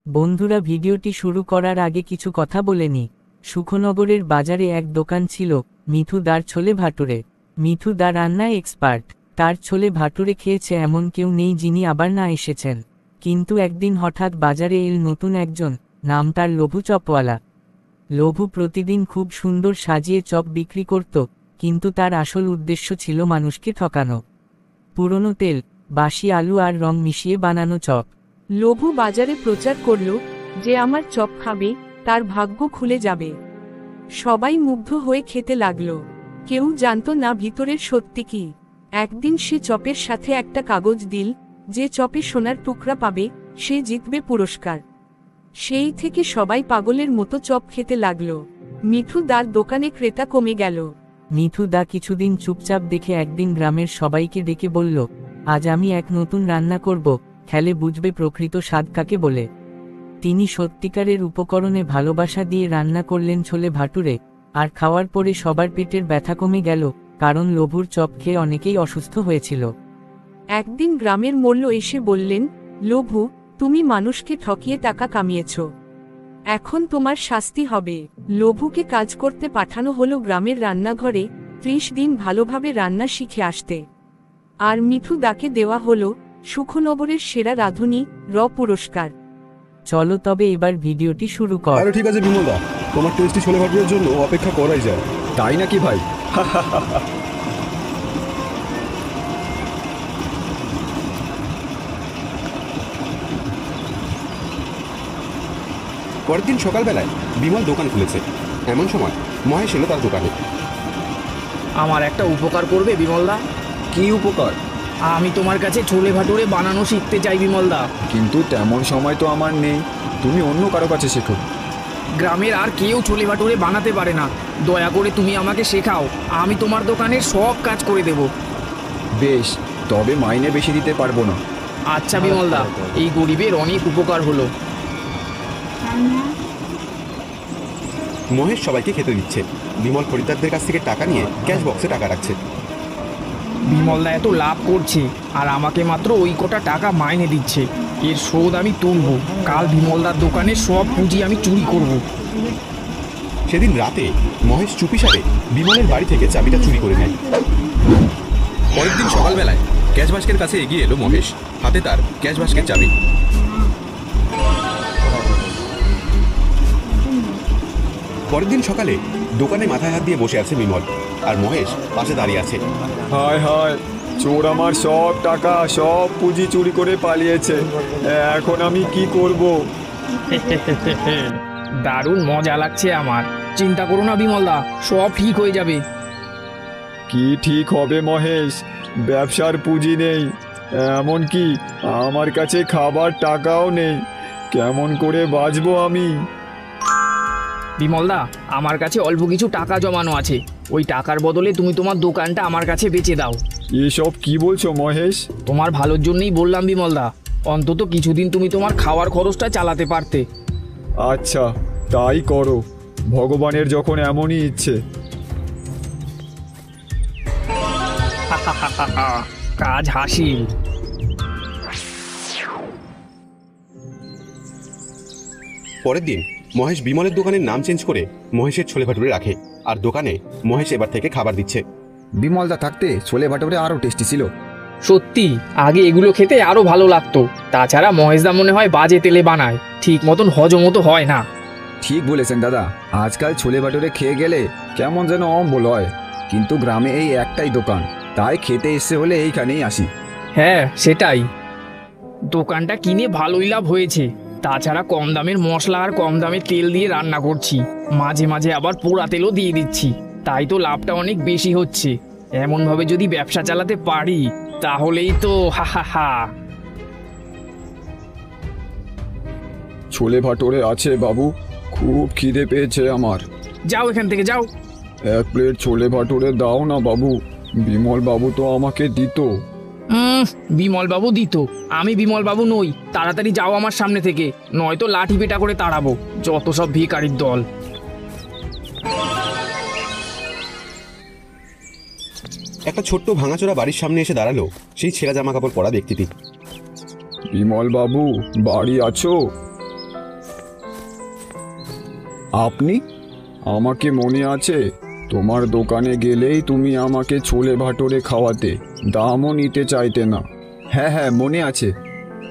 বন্ধুরা, ভিডিওটি শুরু করার আগে কিছু কথা বলে নিই। সুখনগরের বাজারে এক দোকান ছিল, মিঠু দার ছোলে ভাটুরে। মিঠু দা রান্নায় এক্সপার্ট। তার ছোলে ভাটুরে খেয়েছে এমন কেউ নেই যিনি আবার না এসেছেন। কিন্তু একদিন হঠাৎ বাজারে এল নতুন একজন, নাম তার লঘু চপওয়ালা। লঘু প্রতিদিন খুব সুন্দর সাজিয়ে চপ বিক্রি করত, কিন্তু তার আসল উদ্দেশ্য ছিল মানুষকে ঠকানো। পুরনো তেল, বাসি আলু আর রং মিশিয়ে বানানো চপ। লঘু বাজারে প্রচার করল যে আমার চপ খাবে তার ভাগ্য খুলে যাবে। সবাই মুগ্ধ হয়ে খেতে লাগলো। কেউ জানতো না ভিতরের সত্যি কি। একদিন সে চপের সাথে একটা কাগজ দিল, যে চপে সোনার টুকরা পাবে সে জিতবে পুরস্কার। সেই থেকে সবাই পাগলের মতো চপ খেতে লাগলো। মিঠু দার দোকানে ক্রেতা কমে গেল। মিঠু দা কিছুদিন চুপচাপ দেখে একদিন গ্রামের সবাইকে ডেকে বলল, আজ আমি এক নতুন রান্না করব, খেলে বুঝবে প্রকৃত স্বাদ কাকে বলে। তিনি সত্যিকারের উপকরণে ভালোবাসা দিয়ে রান্না করলেন ছোলে ভাটুরে, আর খাওয়ার পরে সবার পেটের ব্যথা কমে গেল, কারণ লঘুর চপ খেয়ে অনেকেই অসুস্থ হয়েছিল। একদিন গ্রামের মোল্ল এসে বললেন, লঘু, তুমি মানুষকে ঠকিয়ে টাকা কামিয়েছ, এখন তোমার শাস্তি হবে। লঘুকে কাজ করতে পাঠানো হলো গ্রামের রান্নাঘরে, 30 দিন ভালোভাবে রান্না শিখে আসতে। আর মিঠু দাকে দেওয়া হলো সুখনগরের সেরা রাঁধুনি পুরস্কার। চলো তবে এবার ভিডিওটি শুরু কর। আরে ঠিক আছে বিমল দা, তোমার টেস্টি ছোলে ভাটুরের জন্য অপেক্ষা করাই যায়। তাই নাকি ভাই? পরের দিন সকালবেলায় বিমল দোকান খুলেছে। এমন সময় মহেশ এলো তার দোকানে। আমার একটা উপকার করবে বিমলদা? কি উপকার? আমি তোমার কাছে ছোলে ভাটুরে বানানো শিখতে চাই বিমলদা। কিন্তু তেমন সময় তো আমার নেই, তুমি অন্য কারো কাছে শেখো। গ্রামের আর কেউ ছোলে ভাটুরে বানাতে পারে না, দয়া করে তুমি আমাকে শেখাও। আমি তোমার দোকানের সব কাজ করে দেব। বেশ, তবে মাইনে বেশি দিতে পারবো না। আচ্ছা বিমলদা, এই গরিবের অনেক উপকার হলো। মহেশ সবাইকে খেতে দিচ্ছে। বিমল খরিদ্দারদের কাছ থেকে টাকা নিয়ে ক্যাশ বক্সে টাকা রাখছে। বিমলদা এত লাভ করছে আর আমাকে মাত্র ওই কটা টাকা মাইনে দিচ্ছে। এর শোধ আমি তুলব। কাল বিমলদার দোকানে সব পুঁজি আমি চুরি করব। সেদিন রাতে মহেশ চুপিসারে বিমলের বাড়ি থেকে চাবিটা চুরি করে নেয়। পরের দিন সকালবেলায় ক্যাশ বাস্কের কাছে এগিয়ে এলো মহেশ, হাতে তার ক্যাশ বাস্কের চাবি। পরের দিন সকালে দোকানে মাথায় হাত দিয়ে বসে আছে বিমল, আর মহেশ পাশে দাঁড়িয়ে আছে। হায় হায়, চোর আমার সব টাকা, সব পুঁজি চুরি করে পালিয়েছে। এখন আমি কি করব? দারুণ মজা লাগছে আমার। চিন্তা করো না বিমলদা, সব ঠিক হয়ে যাবে। কি ঠিক হবে মহেশ? ব্যবসার পুঁজি নেই, এমনকি আমার কাছে খাবার টাকাও নেই। কেমন করে বাঁচবো আমি? বিমলদা, আমার কাছে অল্প কিছু টাকা জমানো আছে, ওই টাকার বদলে তুমি তোমার দোকানটা আমার কাছে বেচে দাও। এসব কি বলছো মহেশ? তোমার ভালোর জন্যই বললাম বিমলদা, অন্তত কিছুদিন তুমি তোমার খাওয়ার খরচটা চালাতে পারতে। আচ্ছা, তাই করো, ভগবানের যখন এমনই ইচ্ছে। কাজ হাসিল। পরের দিন মহেশ বিমলের দোকানের নাম চেঞ্জ করে মহেশের ছোলে ভাটুরে রাখে, আর দোকানে মহেশ এবার থেকে খাবার দিচ্ছে। বিমলদা থাকতে ছোলে ভাটুরে আরও টেস্টি ছিল। সত্যি, আগে এগুলো খেতে আরো ভালো লাগতো। তাছাড়া মহেশদা মনে হয় বাজে তেলে বানায়, ঠিক মতন হজমও তো হয় না। ঠিক বলেছেন দাদা, আজকাল ছোলে ভাটুরে খেয়ে গেলে কেমন যেন অম্বল হয়। কিন্তু গ্রামে এই একটাই দোকান, তাই খেতে এসে হলে এইখানেই আসি। হ্যাঁ সেটাই, দোকানটা কিনে ভালোই লাভ হয়েছে। তাছাড়া কম দামের মশলা আর কম দামের তেল দিয়ে রান্না করছি, মাঝে মাঝে আবার পোড়া তেলও দিয়ে দিচ্ছি, তাই তো লাভটা অনেক বেশি হচ্ছে। এমনভাবে যদি ব্যবসা চালাতে পারি তাহলেই তো হা হা হা। ছোলে ভাটুরে আছে বাবু, খুব খিদে পেয়েছে আমার। যাও এখান থেকে যাও। এক প্লেট ছোলে ভাটুরে দাও না বাবু, বিমল বাবু তো আমাকে দিত। বিমল বাবু দিত? আমি বিমল বাবু নই। তাড়াতাড়ি যাও আমার সামনে থেকে, নয়তো লাঠি পেটা করে তাড়াবো। যত সব ভিখারির দল। একটা ছোট্ট ভাঙাচোরা বাড়ির সামনে এসে দাঁড়ালো সেই ছেঁড়া জামা কাপড় পরা ব্যক্তিটি। বিমল বাবু, বাড়ি আছো? আপনি? আমাকে মনে আছে, তোমার দোকানে গেলেই তুমি আমাকে ছোলে ভাটোরে খাওয়াতে, দামও নিতে চাইতে না। হ্যাঁ হ্যাঁ, মনে আছে।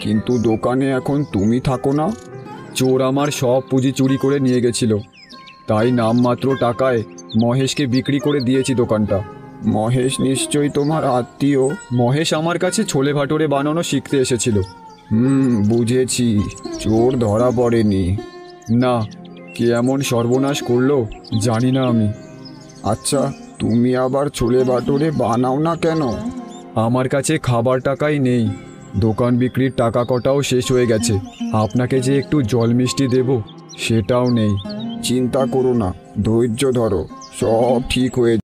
কিন্তু দোকানে এখন তুমি থাকো না। চোর আমার সব পুঁজি চুরি করে নিয়ে গেছিল, তাই নামমাত্র টাকায় মহেশকে বিক্রি করে দিয়েছি দোকানটা। মহেশ নিশ্চয়ই তোমার আত্মীয়। মহেশ আমার কাছে ছোলে ভাটোরে বানানো শিখতে এসেছিল। বুঝেছি, চোর ধরা পড়েনি। না, কে এমন সর্বনাশ করলো জানি না আমি। আচ্ছা, তুমি আবার ছোলে ভাটোরে বানাও না কেন? আমার কাছে খাবার টাকাই নেই, দোকান বিক্রির টাকা কটাও শেষ হয়ে গেছে। আপনাকে যে একটু জল মিষ্টি দেব সেটাও নেই। চিন্তা করো না, ধৈর্য ধরো, সব ঠিক হয়ে